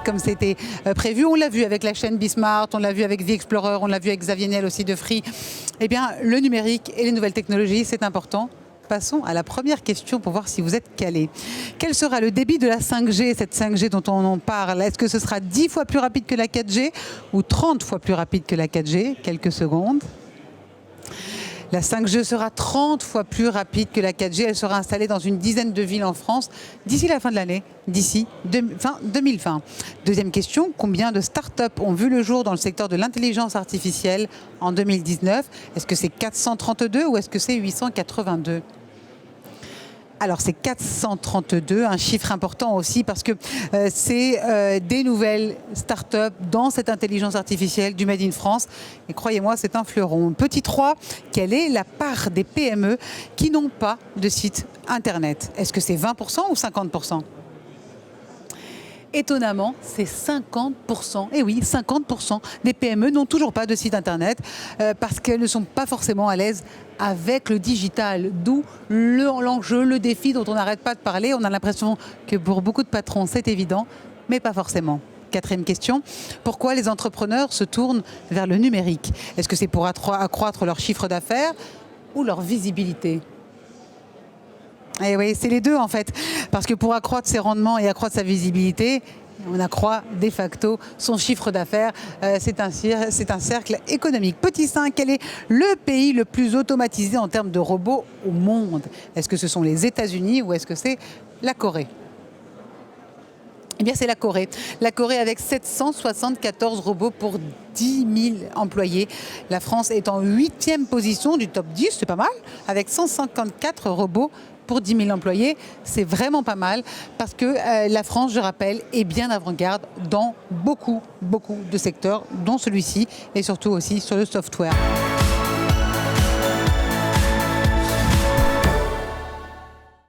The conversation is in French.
comme c'était prévu. On l'a vu avec la chaîne Bismart, on l'a vu avec The Explorer, on l'a vu avec Xavier Niel aussi de Free. Eh bien, le numérique et les nouvelles technologies, c'est important. Passons à la première question pour voir si vous êtes calé. Quel sera le débit de la 5G, cette 5G dont on en parle? Est-ce que ce sera 10 fois plus rapide que la 4G ou 30 fois plus rapide que la 4G? Quelques secondes. La 5G sera 30 fois plus rapide que la 4G. Elle sera installée dans une dizaine de villes en France d'ici la fin de l'année, fin 2020. Deuxième question, combien de start-up ont vu le jour dans le secteur de l'intelligence artificielle en 2019? Est-ce que c'est 432 ou est-ce que c'est 882? Alors c'est 432, un chiffre important aussi parce que c'est des nouvelles start-up dans cette intelligence artificielle du Made in France. Et croyez-moi, c'est un fleuron. Petit 3, quelle est la part des PME qui n'ont pas de site internet? Est-ce que c'est 20% ou 50%? Étonnamment, c'est 50%. Et oui, 50% des PME n'ont toujours pas de site internet parce qu'elles ne sont pas forcément à l'aise avec le digital. D'où l'enjeu, le défi dont on n'arrête pas de parler. On a l'impression que pour beaucoup de patrons, c'est évident, mais pas forcément. Quatrième question, pourquoi les entrepreneurs se tournent vers le numérique? Est-ce que c'est pour accroître leur chiffre d'affaires ou leur visibilité? Et oui, c'est les deux en fait. Parce que pour accroître ses rendements et accroître sa visibilité, on accroît de facto son chiffre d'affaires. C'est un cercle économique. Petit 5, quel est le pays le plus automatisé en termes de robots au monde? Est-ce que ce sont les États-Unis ou est-ce que c'est la Corée? Eh bien, c'est la Corée. La Corée avec 774 robots pour 10 000 employés. La France est en 8e position du top 10, c'est pas mal, avec 154 robots pour 10 000 employés. C'est vraiment pas mal parce que la France, je rappelle, est bien avant-garde dans beaucoup de secteurs, dont celui-ci et surtout aussi sur le software.